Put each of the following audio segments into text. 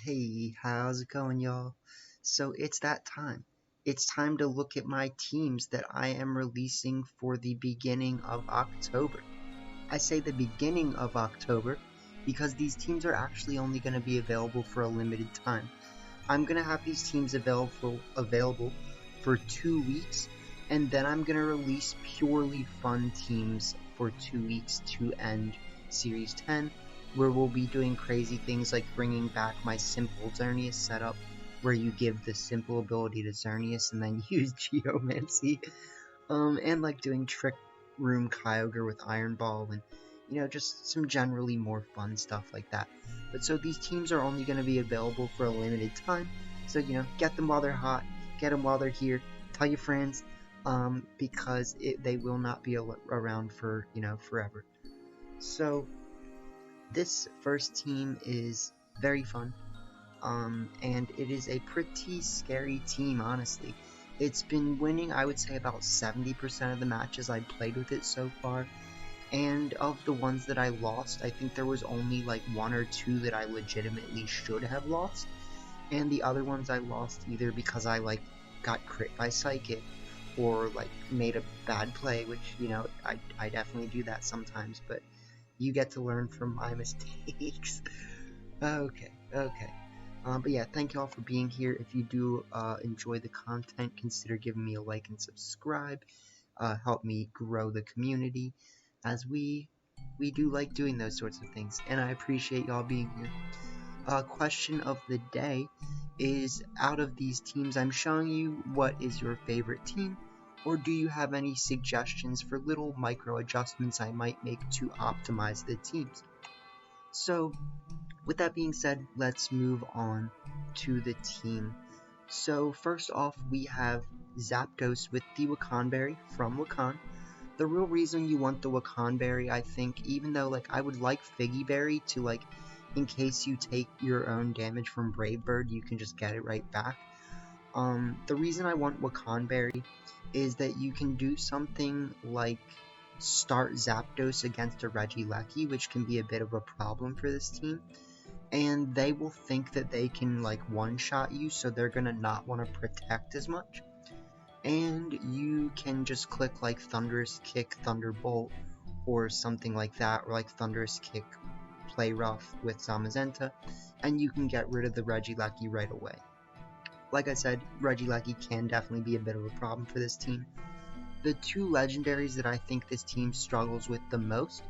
Hey, how's it going, y'all? So it's that time. It's time to look at my teams that I am releasing for the beginning of October. I say the beginning of October because these teams are actually only going to be available for a limited time. I'm going to have these teams available for 2 weeks, and then I'm going to release purely fun teams for 2 weeks to end Series 10, where we'll be doing crazy things like bringing back my simple Xerneas setup, where you give the simple ability to Xerneas and then use Geomancy, and like doing Trick Room Kyogre with Iron Ball and just some generally more fun stuff like that. But so these teams are only going to be available for a limited time, so get them while they're hot, get them while they're here, tell your friends, because they will not be around for forever. So this first team is very fun, and it is a pretty scary team, honestly. It's been winning, I would say, about 70% of the matches I've played with it so far, and of the ones that I lost, I think there was only like 1 or 2 that I legitimately should have lost, and the other ones I lost either because I got crit by Psychic, or made a bad play, which I definitely do that sometimes, but you get to learn from my mistakes. Okay. But yeah, thank you all for being here. If you do enjoy the content, consider giving me a like and subscribe. Help me grow the community, as we do like doing those sorts of things, and I appreciate y'all being here. Question of the day is, out of these teams I'm showing you, what is your favorite team? Or do you have any suggestions for little micro adjustments I might make to optimize the teams? So, with that being said, let's move on to the team. So first off, we have Zapdos with the Wakanberry from Wakan. The real reason you want the Wakanberry, I think, even though I would like Figgy Berry to in case you take your own damage from Brave Bird, you can just get it right back. The reason I want Wakanberry is that you can do something like start Zapdos against a Regieleki, which can be a bit of a problem for this team, and they will think that they can one-shot you, so they're gonna not want to protect as much, and you can just click Thunderous Kick, Thunderbolt, or something like that, or Thunderous Kick, Play Rough with Zamazenta, and you can get rid of the Regieleki right away. Like I said, Regieleki can definitely be a bit of a problem for this team. The 2 legendaries that I think this team struggles with the most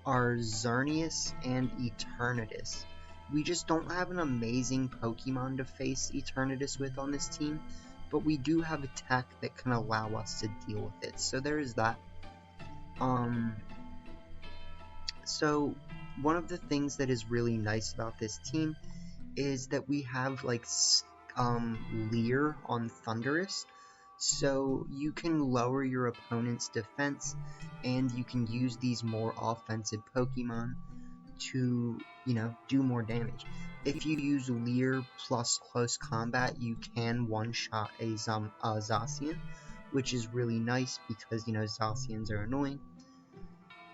are Xerneas and Eternatus. We just don't have an amazing Pokemon to face Eternatus with on this team, but we do have a tech that can allow us to deal with it, so there is that. So one of the things that is really nice about this team is that we have Leer on Thundurus, so you can lower your opponent's defense, and you can use these more offensive Pokemon to, do more damage. If you use Leer plus close combat, you can one-shot a Zacian, which is really nice because, Zacians are annoying.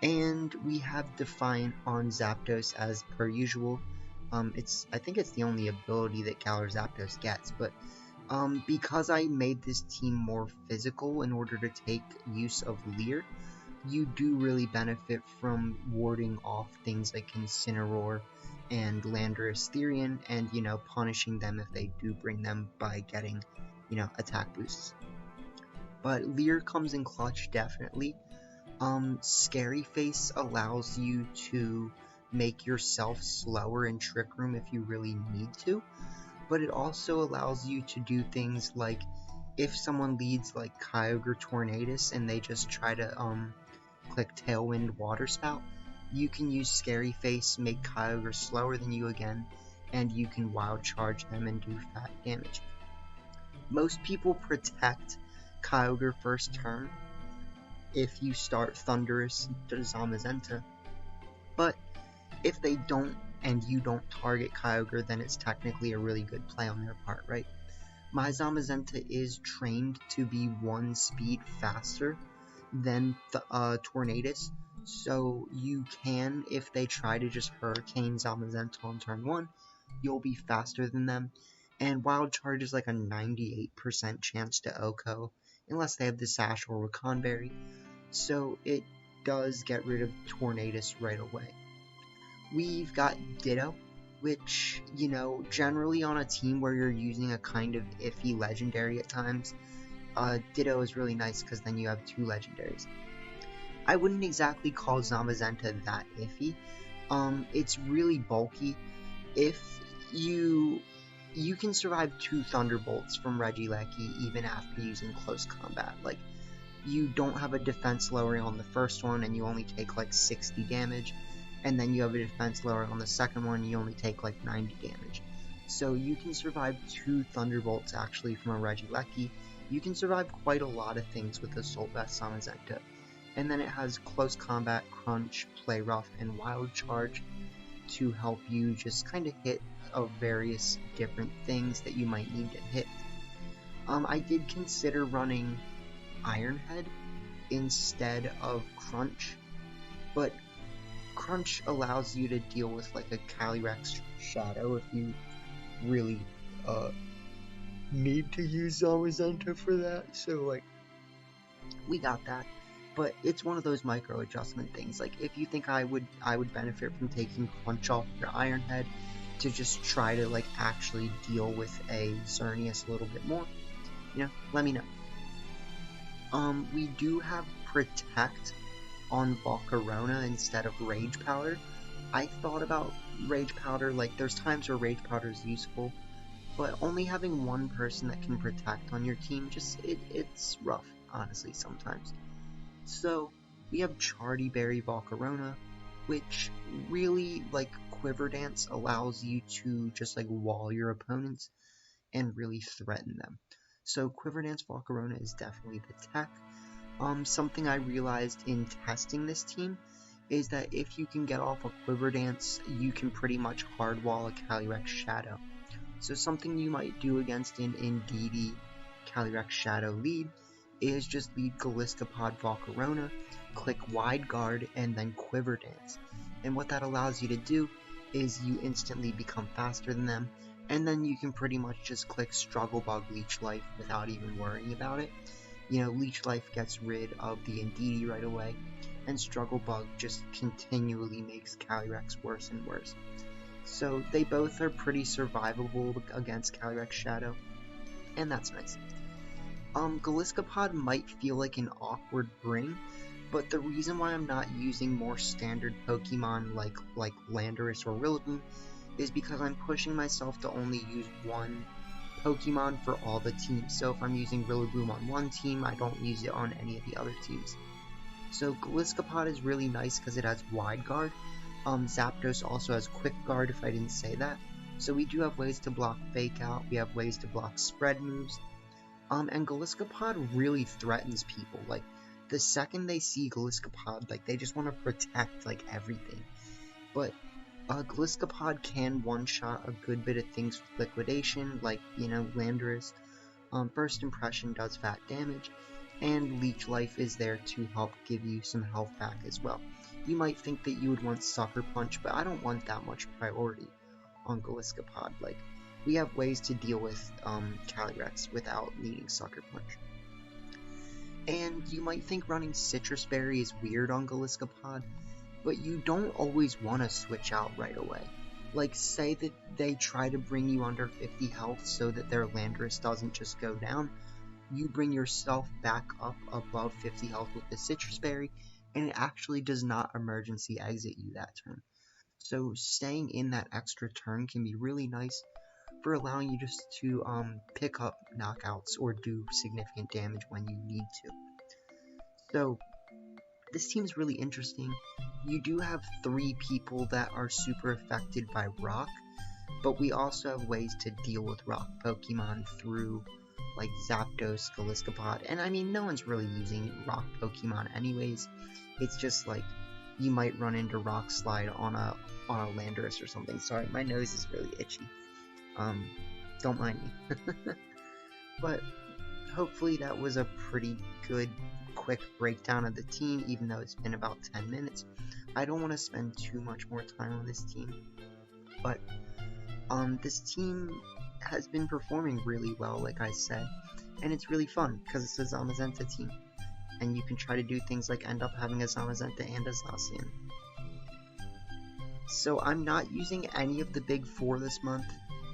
And we have Defiant on Zapdos as per usual. I think it's the only ability that Galar Zapdos gets, but because I made this team more physical in order to take use of Leer, you do really benefit from warding off things like Incineroar and Landorus Therian, and punishing them if they do bring them by getting attack boosts. But Leer comes in clutch, definitely. Scary Face allows you to make yourself slower in Trick Room if you really need to, but it also allows you to do things like, if someone leads Kyogre Tornadus and they just try to click Tailwind Water Spout, you can use Scary Face, make Kyogre slower than you again, and you can Wild Charge them and do fat damage. Most people protect Kyogre first turn if you start Thunderous to Zamazenta, but if they don't and you don't target Kyogre, then it's technically a really good play on their part, right? My Zamazenta is trained to be 1 speed faster than the Tornadus, so you can, if they try to just Hurricane Zamazenta on turn 1, you'll be faster than them. And Wild Charge is like a 98% chance to OHKO, unless they have the Sash or Rakanberry. So it does get rid of Tornadus right away. We've got Ditto, which, you know, generally on a team where you're using a kind of iffy legendary at times, Ditto is really nice because then you have 2 legendaries. I wouldn't exactly call Zamazenta that iffy. It's really bulky. If you can survive 2 Thunderbolts from Regieleki even after using close combat. Like, you don't have a defense lowering on the first one and you only take like 60 damage, and then you have a defense lowering on the second one and you only take like 90 damage. So you can survive 2 Thunderbolts actually from a Regieleki. You can survive quite a lot of things with Assault Vest Zamazenta. And then it has Close Combat, Crunch, Play Rough, and Wild Charge to help you just kind of hit of various different things that you might need to hit. I did consider running Iron Head instead of Crunch, but Crunch allows you to deal with like a Calyrex Shadow if you really need to use Zamazenta for that, so like, we got that. But it's one of those micro adjustment things. Like, if you think I would benefit from taking Crunch off your Iron Head to just try to like actually deal with a Xerneas a little bit more, you know, let me know. We do have Protect on Volcarona instead of Rage Powder. I thought about Rage Powder, like there's times where Rage Powder is useful, but only having one person that can protect on your team, just it's rough, honestly, sometimes. So we have Chardy Berry Volcarona, which really, like, Quiver Dance allows you to just like wall your opponents and really threaten them. So Quiver Dance Volcarona is definitely the tech. Something I realized in testing this team is that if you can get off a Quiver Dance, you can pretty much hard wall a Calyrex Shadow. So something you might do against an Indeedee Calyrex Shadow lead is just lead Gliscopod Volcarona, click Wide Guard, and then Quiver Dance. And what that allows you to do is you instantly become faster than them, and then you can pretty much just click Struggle Bug Leech Life without even worrying about it. You know, Leech Life gets rid of the Indeedee right away, and Struggle Bug just continually makes Calyrex worse and worse. So they both are pretty survivable against Calyrex Shadow, and that's nice. Gliscopod might feel like an awkward bring, but the reason why I'm not using more standard Pokemon like Landorus or Rillaboom is because I'm pushing myself to only use one Pokemon for all the teams. So if I'm using Rillaboom on one team, I don't use it on any of the other teams. So Gliscopod is really nice because it has Wide Guard. Zapdos also has Quick Guard, if I didn't say that. So we do have ways to block Fake Out, we have ways to block spread moves. And Gliscopod really threatens people. Like, the second they see Gliscopod, like, they just want to protect, like, everything. But Gliscopod can one-shot a good bit of things with Liquidation, like, you know, Landorus. First Impression does fat damage, and Leech Life is there to help give you some health back as well. You might think that you would want Sucker Punch, but I don't want that much priority on Gliscopod. Like, we have ways to deal with Calyrex without needing Sucker Punch. And you might think running Citrus Berry is weird on Gliscopod, but you don't always want to switch out right away. Like, say that they try to bring you under 50 health so that their Landorus doesn't just go down. You bring yourself back up above 50 health with the Citrus Berry, and it actually does not emergency exit you that turn. So staying in that extra turn can be really nice for allowing you just to pick up knockouts or do significant damage when you need to. So this team is really interesting. You do have 3 people that are super affected by rock, but we also have ways to deal with rock Pokemon through like Zapdos, Gliscopod, and I mean, no one's really using rock Pokemon anyways. It's just like you might run into Rock Slide on a Landorus or something. Sorry, my nose is really itchy. Don't mind me. But hopefully that was a pretty good quick breakdown of the team, even though it's been about 10 minutes. I don't want to spend too much more time on this team, but This team has been performing really well, like I said, and it's really fun because it's a Zamazenta team, and you can try to do things like end up having a Zamazenta and a Zacian. So I'm not using any of the big four this month,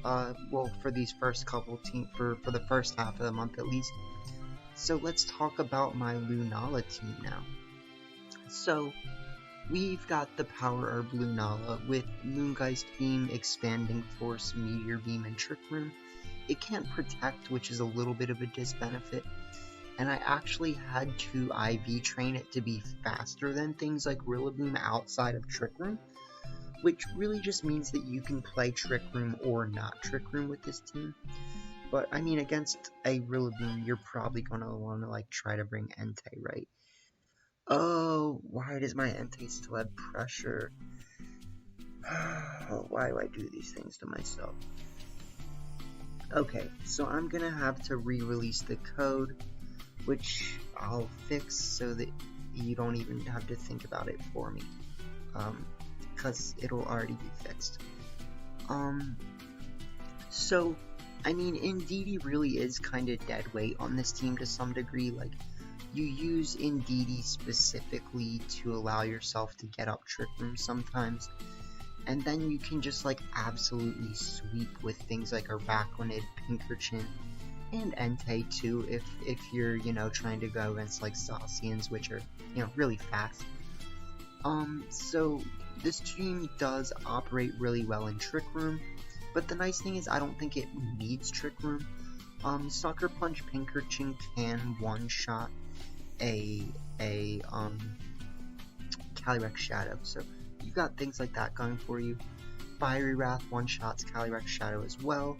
well, for these first couple teams, for the first half of the month at least. So let's talk about my Lunala team now. So we've got the Power Herb Lunala with Moongeist Beam, Expanding Force, Meteor Beam, and Trick Room. It can't protect, which is a little bit of a disbenefit, and I actually had to IV train it to be faster than things like Rillaboom outside of Trick Room, which really just means that you can play Trick Room or not Trick Room with this team. But, I mean, against a Rillaboom, you're probably going to want to, like, try to bring Entei, right? Oh, why does my Entei still have pressure? Why do I do these things to myself? Okay, so I'm going to have to re-release the code, which I'll fix so that you don't even have to think about it for me. Because it'll already be fixed. So, I mean, Indeedee really is kind of dead weight on this team to some degree. Like, you use Indeedee specifically to allow yourself to get up Trick Room sometimes, and then you can just, like, absolutely sweep with things like Araquanid, Pinkerton, and Entei too, if you're, you know, trying to go against, like, Zacians, which are, you know, really fast. So this team does operate really well in Trick Room, but the nice thing is I don't think it needs Trick Room. Sucker Punch Pinkerton can one-shot a Calyrex Shadow, so you've got things like that going for you. Fiery Wrath one-shots Calyrex Shadow as well.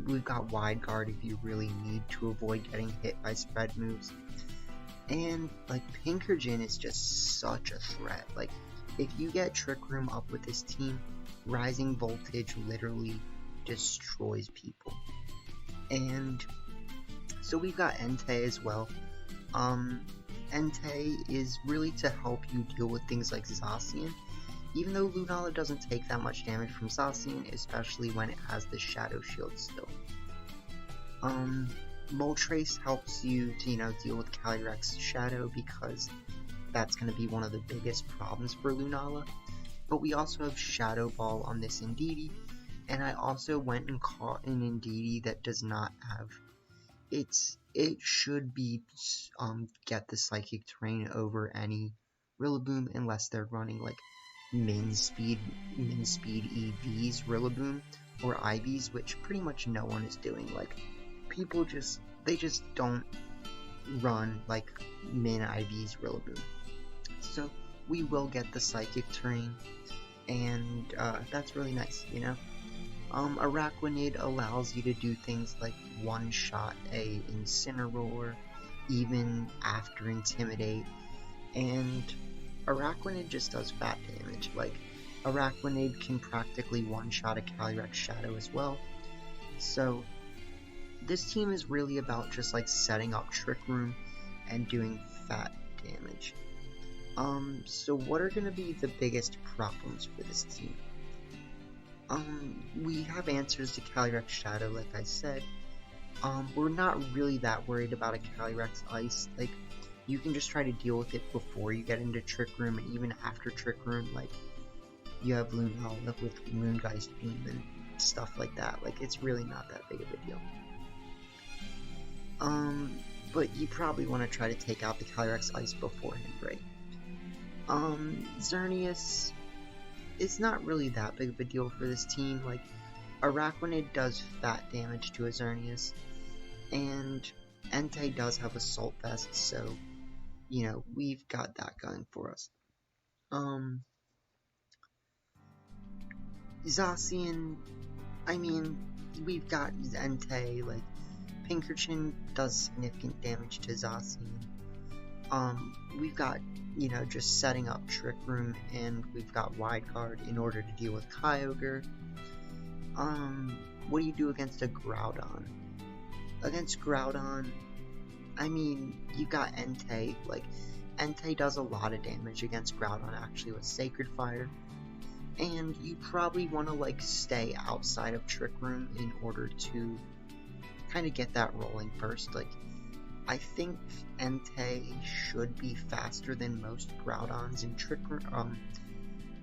We've got Wide Guard if you really need to avoid getting hit by spread moves. And, like, Pinkerton is just such a threat. Like, if you get Trick Room up with this team, Rising Voltage literally destroys people. And so we've got Entei as well. Entei is really to help you deal with things like Zacian, even though Lunala doesn't take that much damage from Zacian, especially when it has the Shadow Shield still. Moltres helps you to, you know, deal with Calyrex Shadow because that's going to be one of the biggest problems for Lunala. But we also have Shadow Ball on this Indeedee, and I also went and caught an Indeedee that does not have... It should be get the Psychic Terrain over any Rillaboom unless they're running like min speed EVs Rillaboom or IVs, which pretty much no one is doing. Like, people they just don't run like min IVs Rillaboom. So we will get the Psychic Terrain, and that's really nice, you know? Araquanid allows you to do things like one-shot a Incineroar, even after Intimidate, and Araquanid just does fat damage. Like, Araquanid can practically one-shot a Calyrex Shadow as well. So, this team is really about just, like, setting up Trick Room and doing fat damage. So what are going to be the biggest problems for this team? We have answers to Calyrex Shadow, like I said. We're not really that worried about a Calyrex Ice. Like, you can just try to deal with it before you get into Trick Room, and even after Trick Room, like, you have Lunala with Moongeist Beam and stuff like that. Like, it's really not that big of a deal. But you probably want to try to take out the Calyrex Ice beforehand, right? Xerneas, it's not really that big of a deal for this team. Like, Araquanid does fat damage to a Xerneas, and Entei does have Assault Vest, so, you know, we've got that going for us. Zacian, I mean, we've got Entei, like, Pinkerton does significant damage to Zacian. We've got, you know, just setting up Trick Room, and we've got Wide Guard in order to deal with Kyogre. What do you do against a Groudon? Against Groudon, I mean, you got Entei. Like, Entei does a lot of damage against Groudon, actually, with Sacred Fire. and you probably want to like stay outside of Trick Room in order to kind of get that rolling first. Like, I think Entei should be faster than most Groudons in Trick Room,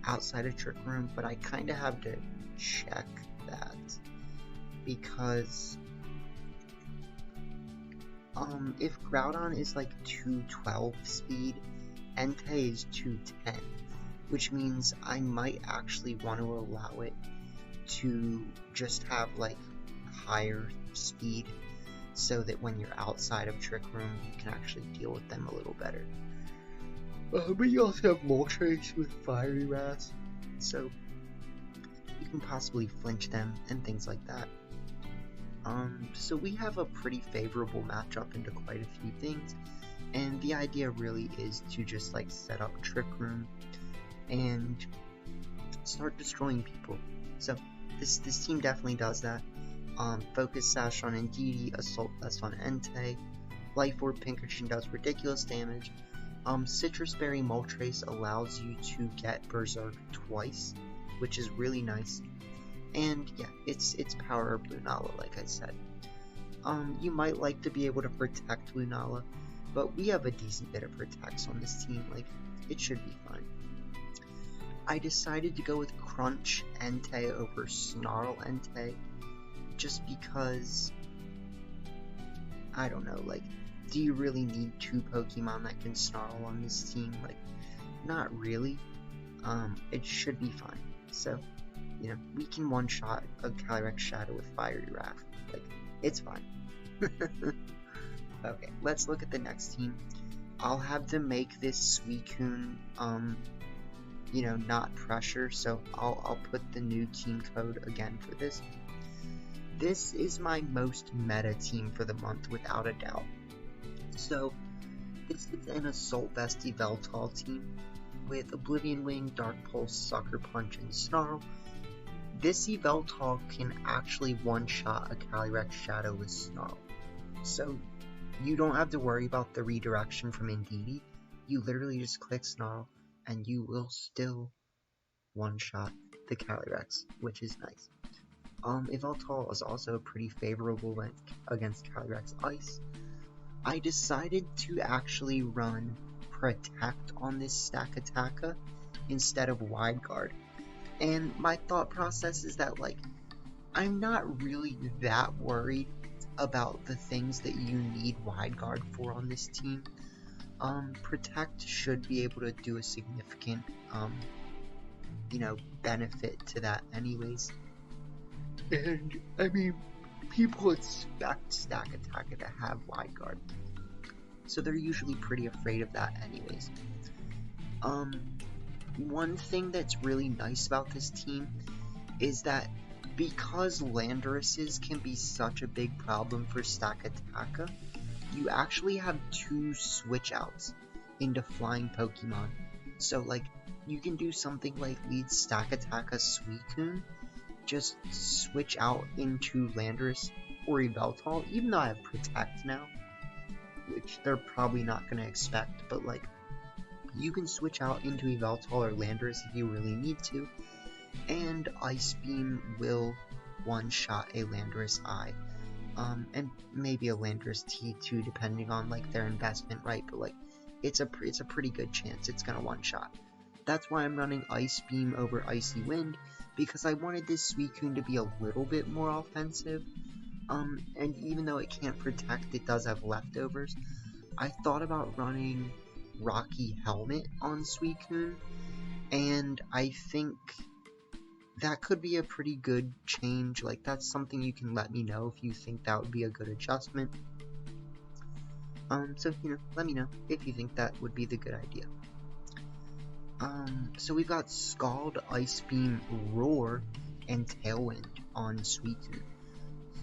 outside of Trick Room, but I kind of have to check that because if Groudon is like 212 speed, Entei is 210, which means I might actually want to allow it to just have like higher speed so that when you're outside of Trick Room you can actually deal with them a little better. But you also have Moltres with Fiery Wrath, so you can possibly flinch them and things like that. So we have a pretty favorable matchup into quite a few things, and the idea really is to just like set up Trick Room and start destroying people. So this team definitely does that. Focus Sash on Indeedee, Assault Vest on Entei, Life Orb Pinkerton does ridiculous damage. Citrus Berry Moltres allows you to get Berserk twice, which is really nice. And yeah, it's Power Herb Lunala, like I said. You might like to be able to protect Lunala, but we have a decent bit of protects on this team, like, it should be fine. I decided to go with Crunch Entei over Snarl Entei, just because, I don't know, like, do you really need two Pokemon that can Snarl on this team? Like, not really. It should be fine. So, you know, we can one-shot a Calyrex Shadow with Fiery Wrath. Like, it's fine. Okay, let's look at the next team. I'll have them make this Suicune, you know, not pressure, so I'll put the new team code again for this. This is my most meta team for the month, without a doubt. So, this is an Assault Vest Yveltal team with Oblivion Wing, Dark Pulse, Sucker Punch, and Snarl. This Yveltal can actually one-shot a Calyrex Shadow with Snarl. So, you don't have to worry about the redirection from Indeedee. You literally just click Snarl, and you will still one-shot the Calyrex, which is nice. Yveltal is also pretty favorable against Calyrex Ice. I decided to actually run Protect on this Stakataka instead of Wide Guard. And my thought process is that, like, I'm not really that worried about the things that you need Wide Guard for on this team. Protect should be able to do a significant, you know, benefit to that anyways. And, I mean, people expect Stakataka to have Wide Guard, so they're usually pretty afraid of that anyways. One thing that's really nice about this team is that because Landorus's can be such a big problem for Stakataka, you actually have two switch outs into flying Pokemon. So, like, you can do something like lead Stakataka Suicune, just switch out into Landorus or Yveltal, even though I have Protect now, which they're probably not going to expect, but, like, you can switch out into Yveltal or Landorus if you really need to, and Ice Beam will one-shot a Landorus I, and maybe a Landorus T2 depending on, like, their investment, right? But, like, it's a pretty good chance it's gonna one-shot. That's why I'm running Ice Beam over Icy Wind, because I wanted this Suicune to be a little bit more offensive, and even though it can't protect, it does have leftovers. I thought about running Rocky Helmet on Suicune, and I think that could be a pretty good change. Like, that's something you can let me know if you think that would be a good adjustment. So, you know, let me know if you think that would be the good idea. So we've got Scald, Ice Beam, Roar, and Tailwind on Suicune.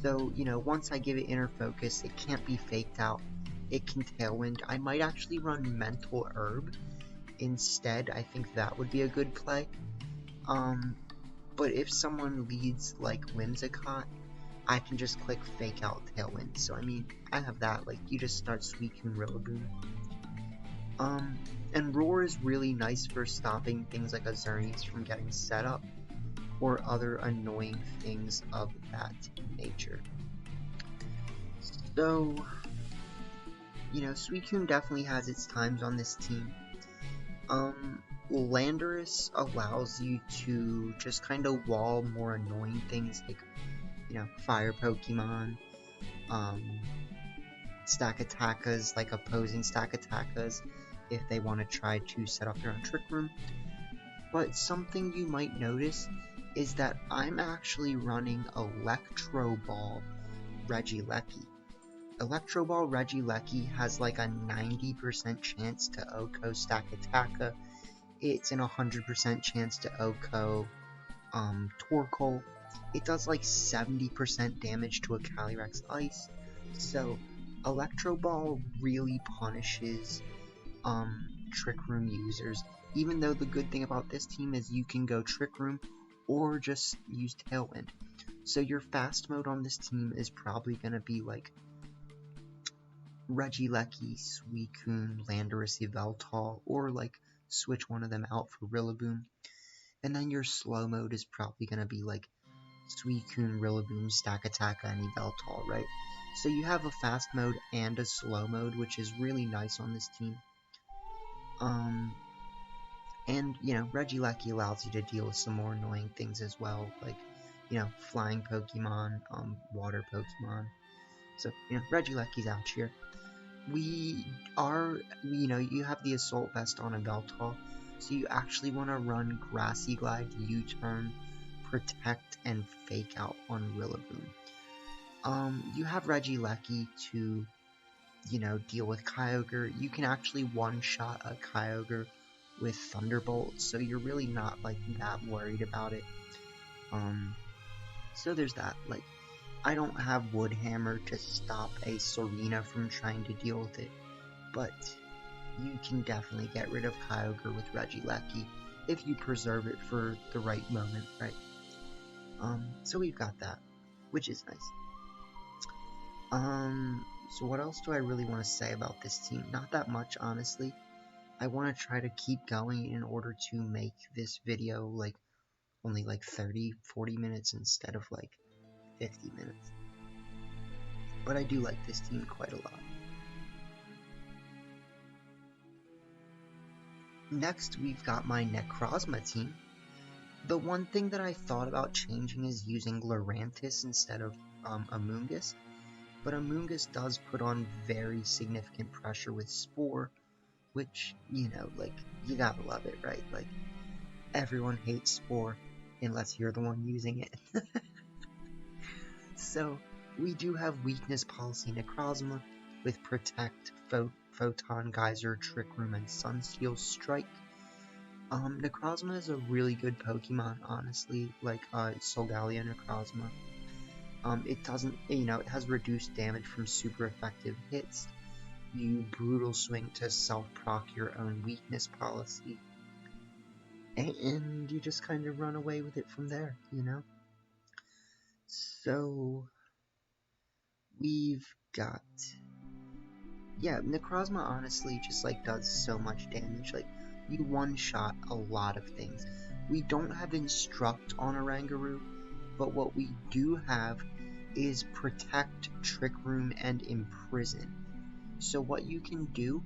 So, you know, once I give it Inner Focus, it can't be faked out. It can Tailwind. I might actually run Mental Herb instead. I think that would be a good play. But if someone leads, like, Whimsicott, I can just click Fake Out Tailwind. So, I mean, I have that. Like, you just start Suicune Rillaboom. And Roar is really nice for stopping things like a Xerneas from getting set up, or other annoying things of that nature. So, you know, Suicune definitely has its times on this team. Landorus allows you to just kind of wall more annoying things like, you know, fire Pokemon, stack attackas, like opposing stack attackas, if they want to try to set up their own Trick Room. But something you might notice is that I'm actually running Electro Ball Regieleki. Electro Ball Regieleki has like a 90% chance to OHKO stack attacka. It's an 100% chance to OHKO Torkoal. It does like 70% damage to a Calyrex Ice. So Electro Ball really punishes Trick Room users. Even though the good thing about this team is you can go Trick Room or just use Tailwind. So your fast mode on this team is probably gonna be like Regieleki, Suicune, Landorus, Yveltal, or like switch one of them out for Rillaboom. And then your slow mode is probably gonna be like Suicune, Rillaboom, Stack Attacka, and Yveltal, right? So you have a fast mode and a slow mode, which is really nice on this team. And, you know, Regieleki allows you to deal with some more annoying things as well, like, you know, flying Pokemon, water Pokemon. So, you know, Regieleki's out here. You know, you have the Assault Vest on Yveltal, so you actually want to run Grassy Glide, U-Turn, Protect, and Fake Out on Rillaboom. You have Regieleki to, you know, deal with Kyogre. You can actually one-shot a Kyogre with Thunderbolt, so you're really not, like, that worried about it. So there's that. Like, I don't have Woodhammer to stop a Serena from trying to deal with it, but you can definitely get rid of Kyogre with Regieleki if you preserve it for the right moment, right? So we've got that, which is nice. So what else do I really want to say about this team? Not that much, honestly. I want to try to keep going in order to make this video, like, only like 30-40 minutes instead of like 50 minutes. But I do like this team quite a lot. Next, we've got my Necrozma team. The one thing that I thought about changing is using Lurantis instead of Amoonguss, but Amoonguss does put on very significant pressure with Spore, which, you know, like, you gotta love it, right? Like, everyone hates Spore, unless you're the one using it. So, we do have Weakness Policy Necrozma, with Protect, Photon Geyser, Trick Room, and Sunsteel Strike. Necrozma is a really good Pokemon, honestly, like Solgaleo Necrozma. It doesn't, you know, it has reduced damage from super effective hits. You Brutal Swing to self-proc your own Weakness Policy. And you just kind of run away with it from there, you know? So, we've got... yeah, Necrozma honestly just, like, does so much damage. Like, you one-shot a lot of things. We don't have Instruct on Oranguru, but what we do have is Protect, Trick Room, and Imprison. So what you can do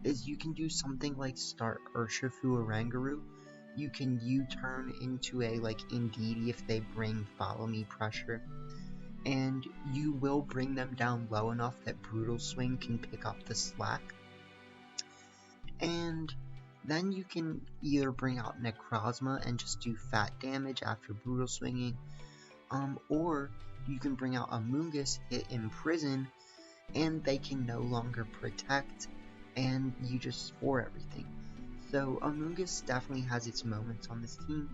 is you can do something like start Urshifu Oranguru. You can U-turn into a, like, Indeedee if they bring Follow Me pressure. And you will bring them down low enough that Brutal Swing can pick up the slack. And then you can either bring out Necrozma and just do fat damage after Brutal Swinging, or you can bring out Amoonguss, hit Imprison, and they can no longer Protect, and you just Spore everything. So Amoonguss definitely has its moments on this team.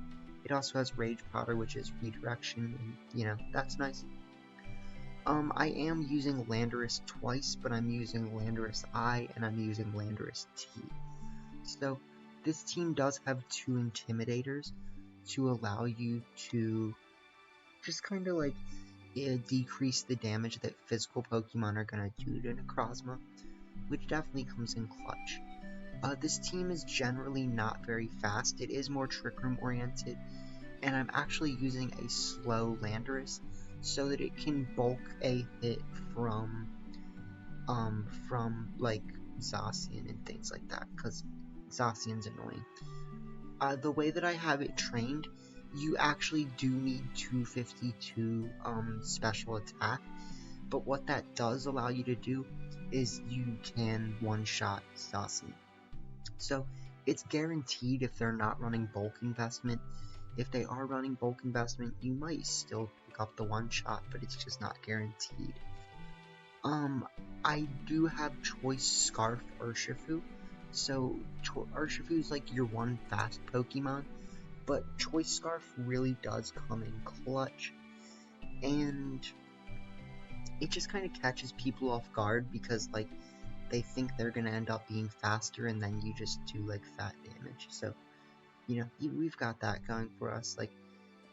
It also has Rage Powder, which is redirection, and, you know, that's nice. I am using Landorus twice, but I'm using Landorus I, and I'm using Landorus T. So, this team does have two Intimidators to allow you to just kind of like decrease the damage that physical Pokemon are going to do to Necrozma, which definitely comes in clutch. This team is generally not very fast. It is more Trick Room oriented, and I'm actually using a slow Legendaries so that it can bulk a hit from like Zacian and things like that, because Zacian's annoying. The way that I have it trained, you actually do need 252 special attack, but what that does allow you to do is you can one-shot Zacian. So it's guaranteed if they're not running bulk investment. If they are running bulk investment, you might still pick up the one-shot, but it's just not guaranteed. I do have Choice Scarf Urshifu. So Urshifu is like your one fast Pokemon, but Choice Scarf really does come in clutch, and it just kind of catches people off guard because like they think they're gonna end up being faster, and then you just do like fat damage. So you know, we've got that going for us. Like,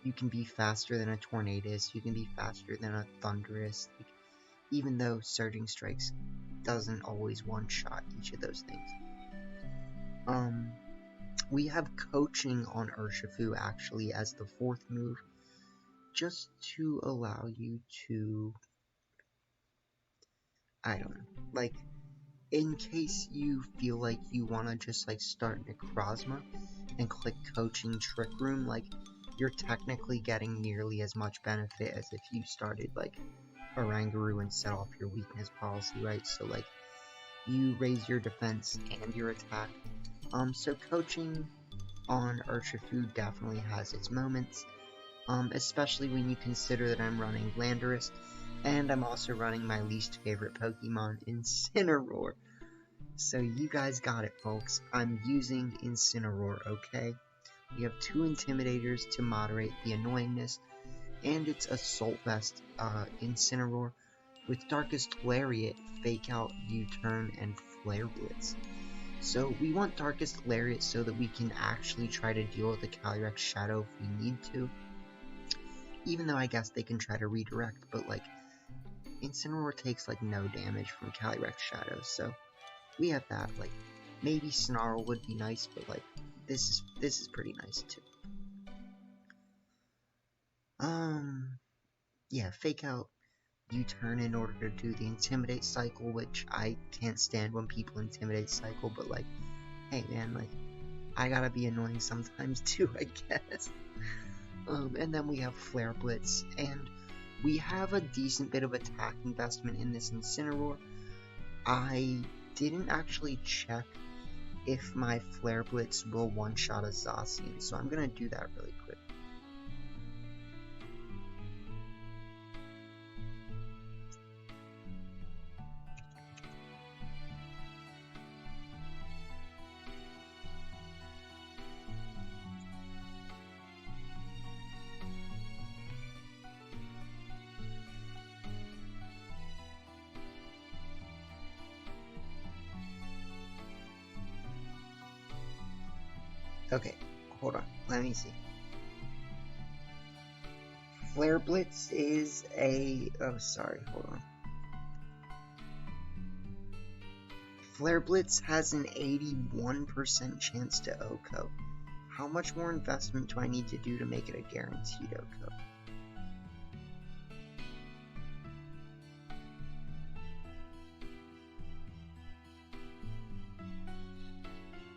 you can be faster than a Tornadus, you can be faster than a Thunderous, like, even though Surging Strikes doesn't always one-shot each of those things. We have Coaching on Urshifu actually as the 4th move, just to allow you to, I don't know, like, in case you feel like you want to just like start Necrozma and click Coaching Trick Room, like, you're technically getting nearly as much benefit as if you started like Oranguru and set off your weakness policy, right? So like, you raise your defense and your attack. So Coaching on Urshifu definitely has its moments, especially when you consider that I'm running Landorus, and I'm also running my least favorite Pokemon, Incineroar. So you guys got it, folks. I'm using Incineroar, okay? We have 2 Intimidators to moderate the annoyingness, and it's Assault Vest Incineroar with Darkest Lariat, Fake Out, U-Turn, and Flare Blitz. So we want Darkest Lariat so that we can actually try to deal with the Calyrex Shadow if we need to. Even though I guess they can try to redirect, but like, Incineroar takes like no damage from Calyrex Shadow, so we have that. Like, maybe Snarl would be nice, but like, this is pretty nice too. Yeah, Fake Out, U-Turn in order to do the Intimidate cycle, which I can't stand when people Intimidate cycle, but like, hey man, like, I gotta be annoying sometimes too, I guess. And then we have Flare Blitz, and we have a decent bit of attack investment in this Incineroar. I didn't actually check if my Flare Blitz will one-shot a Zacian, so I'm gonna do that really quick. Okay, hold on, let me see. Flare Blitz is a... oh, sorry, hold on. Flare Blitz has an 81% chance to OHKO. How much more investment do I need to do to make it a guaranteed OHKO?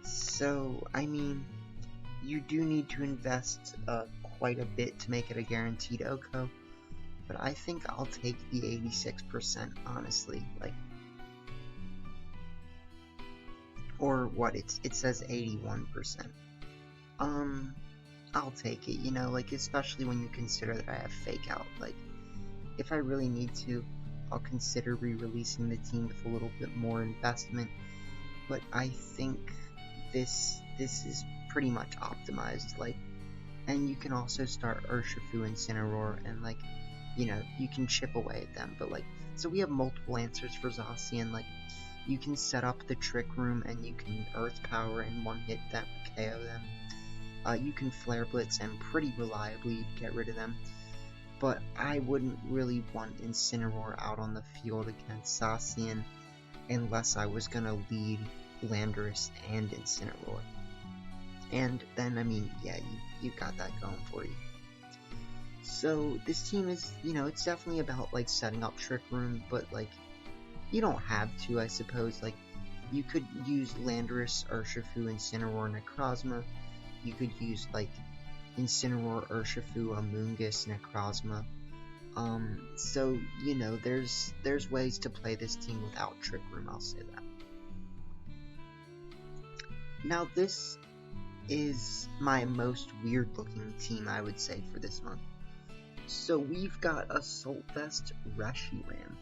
So, I mean, you do need to invest quite a bit to make it a guaranteed OHKO, but I think I'll take the 86%, honestly. Like, or what, it says 81%. I'll take it, you know, like, especially when you consider that I have Fake Out. Like, if I really need to, I'll consider re-releasing the team with a little bit more investment, but I think this is pretty much optimized, like, and you can also start Urshifu and Incineroar, and like, you know, you can chip away at them, but like, so we have multiple answers for Zacian. Like, you can set up the Trick Room and you can Earth Power and one-hit them, KO them. You can Flare Blitz and pretty reliably get rid of them, but I wouldn't really want Incineroar out on the field against Zacian unless I was gonna lead Landorus and Incineroar. And then, I mean, yeah, you got that going for you. So this team is, you know, it's definitely about like setting up Trick Room, but like you don't have to, I suppose. Like you could use Landorus, Urshifu, Incineroar, Necrozma. You could use like Incineroar, Urshifu, Amoonguss, Necrozma. So you know, there's ways to play this team without Trick Room. I'll say that. Now this is my most weird looking team, I would say, for this month. So we've got Assault Vest Reshiram.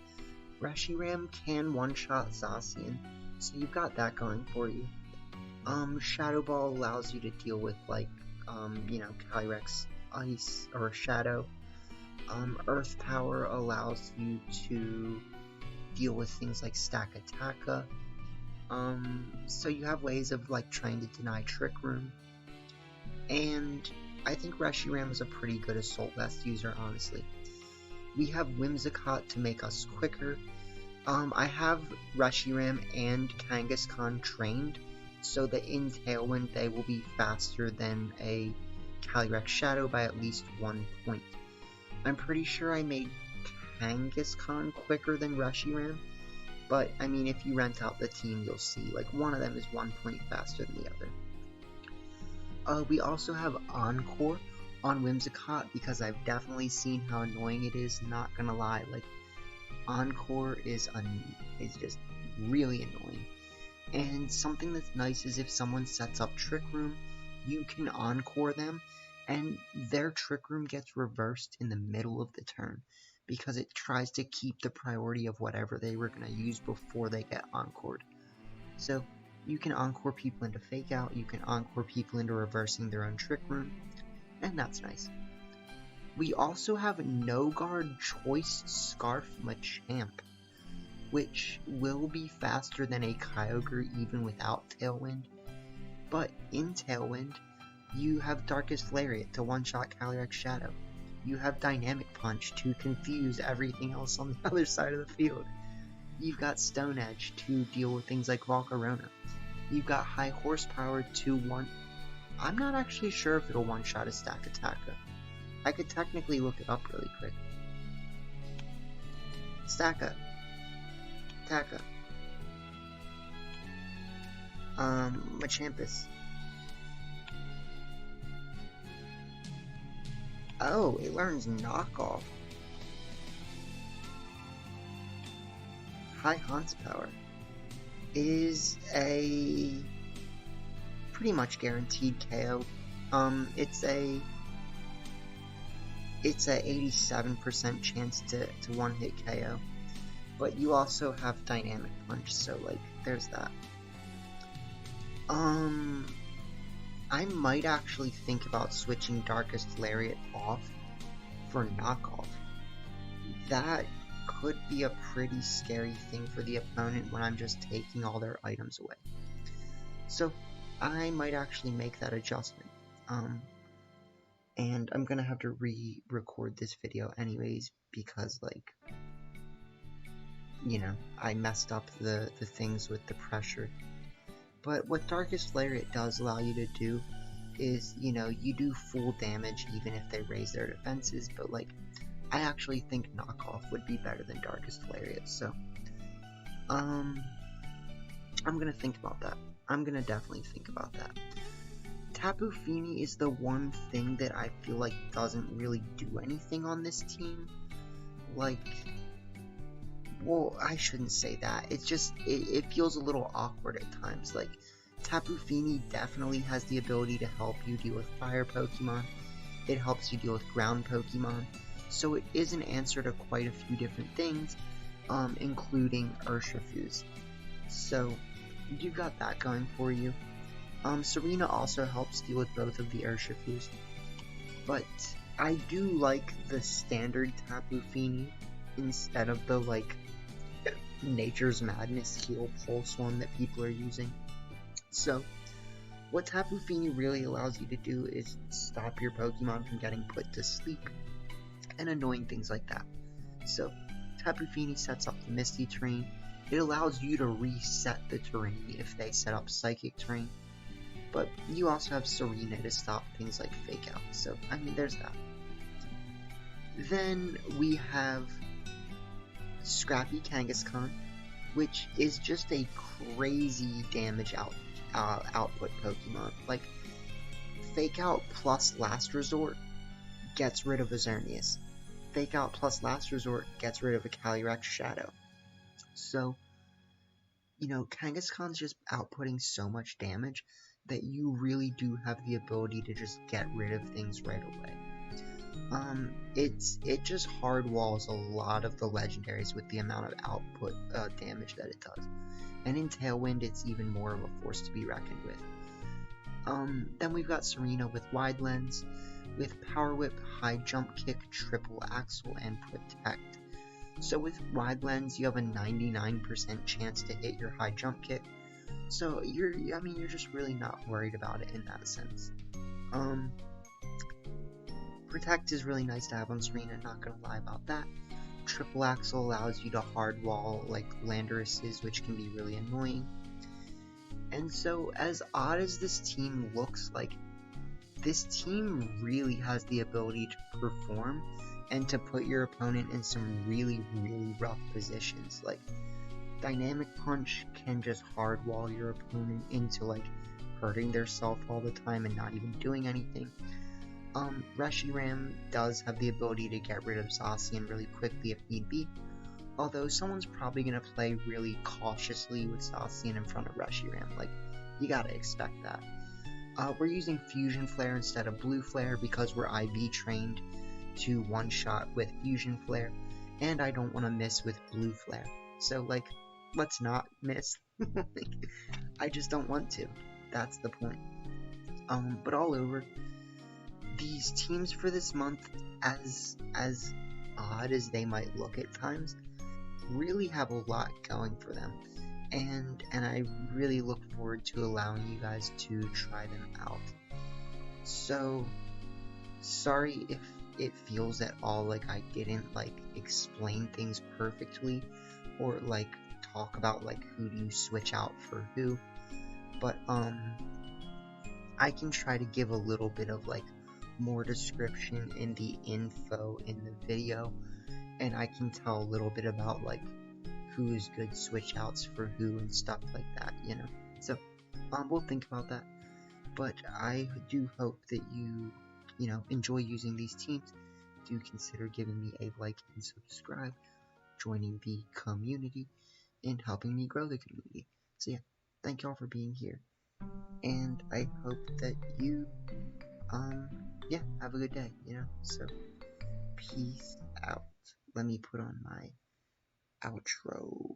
Reshiram can one-shot Zacian, so you've got that going for you. Shadow Ball allows you to deal with like, you know, Calyrex Ice or Shadow. Earth Power allows you to deal with things like Stakataka. So you have ways of like trying to deny Trick Room. And I think Reshiram is a pretty good Assault Vest user, honestly. We have Whimsicott to make us quicker. I have Reshiram and Kangaskhan trained, so that in Tailwind they will be faster than a Calyrex Shadow by at least 1 point. I'm pretty sure I made Kangaskhan quicker than Reshiram, but I mean, if you rent out the team, you'll see, like, one of them is 1 point faster than the other. We also have Encore on Whimsicott, because I've definitely seen how annoying it is, not gonna lie. Like, Encore is just really annoying. And something that's nice is if someone sets up Trick Room, you can Encore them, and their Trick Room gets reversed in the middle of the turn, because it tries to keep the priority of whatever they were going to use before they get Encored. So you can Encore people into Fake Out, you can Encore people into reversing their own Trick Room, and that's nice. We also have No Guard Choice Scarf Machamp, which will be faster than a Kyogre even without Tailwind, but in Tailwind, you have Darkest Lariat to one-shot Calyrex Shadow. You have Dynamic Punch to confuse everything else on the other side of the field. You've got Stone Edge to deal with things like Volcarona. You've got High Horsepower to one... I'm not actually sure if it'll one-shot a Stakataka. I could technically look it up really quick. Taka. Machampus. Oh, it learns Knockoff. High Horsepower is a pretty much guaranteed KO. It's a 87% chance to one-hit KO, but you also have Dynamic Punch, so like there's that. I might actually think about switching Darkest Lariat off for Knockoff. That could be a pretty scary thing for the opponent when I'm just taking all their items away. So I might actually make that adjustment. And I'm gonna have to re-record this video anyways, because like, you know, I messed up the things with the pressure. But what Darkest Lariat does allow you to do is, you know, you do full damage even if they raise their defenses, but like, I actually think Knockoff would be better than Darkest Lariat, so I'm gonna think about that. I'm gonna definitely think about that. Tapu Fini is the one thing that I feel like doesn't really do anything on this team. Like, well, I shouldn't say that. It's just, it feels a little awkward at times. Like, Tapu Fini definitely has the ability to help you deal with fire Pokemon. It helps you deal with ground Pokemon. So it is an answer to quite a few different things, including Urshifus. So, you got that going for you. Serena also helps deal with both of the Urshifus. But I do like the standard Tapu Fini instead of the, like, Nature's Madness Heal Pulse one that people are using. So, what Tapu Fini really allows you to do is stop your Pokemon from getting put to sleep, and annoying things like that. So, Tapu Fini sets up the Misty Train, it allows you to reset the terrain if they set up psychic terrain, but you also have Serena to stop things like fake out, so I mean there's that. Then we have Scrappy Kangaskhan, which is just a crazy damage output Pokemon. Like, Fake Out plus Last Resort gets rid of a Xerneas. Fake Out plus Last Resort gets rid of a Calyrex Shadow. So, you know, Kangaskhan's just outputting so much damage that you really do have the ability to just get rid of things right away. It just hard walls a lot of the legendaries with the amount of output damage that it does. And in Tailwind, it's even more of a force to be reckoned with. Then we've got Serena with Wide Lens, with Power Whip, High Jump Kick, Triple Axle, and Protect. So with Wide Lens, you have a 99% chance to hit your High Jump Kick. So you're just really not worried about it in that sense. Protect is really nice to have on Serena, not gonna lie about that. Triple Axle allows you to hard wall like Landorus's, which can be really annoying. And so, as odd as this team looks like, this team really has the ability to perform and to put your opponent in some really, really rough positions. Like, Dynamic Punch can just hard wall your opponent into like hurting their self all the time and not even doing anything. Reshiram does have the ability to get rid of Zacian really quickly if need be, although someone's probably going to play really cautiously with Zacian in front of Reshiram, like, you gotta expect that. We're using Fusion Flare instead of Blue Flare because we're IV trained to one-shot with Fusion Flare, and I don't want to miss with Blue Flare, so, like, let's not miss. I just don't want to, that's the point. But all over, these teams for this month, as odd as they might look at times, really have a lot going for them, and I really look forward to allowing you guys to try them out. So, sorry if it feels at all like I didn't like explain things perfectly, or like talk about like who do you switch out for who, but I can try to give a little bit of like more description in the info in the video, and I can tell a little bit about like who is good switch outs for who and stuff like that, you know. So we'll think about that, but I do hope that you enjoy using these teams. Do consider giving me a like and subscribe, joining the community, and helping me grow the community. So yeah, thank y'all for being here, and I hope that you have a good day, so peace out. Let me put on my outro.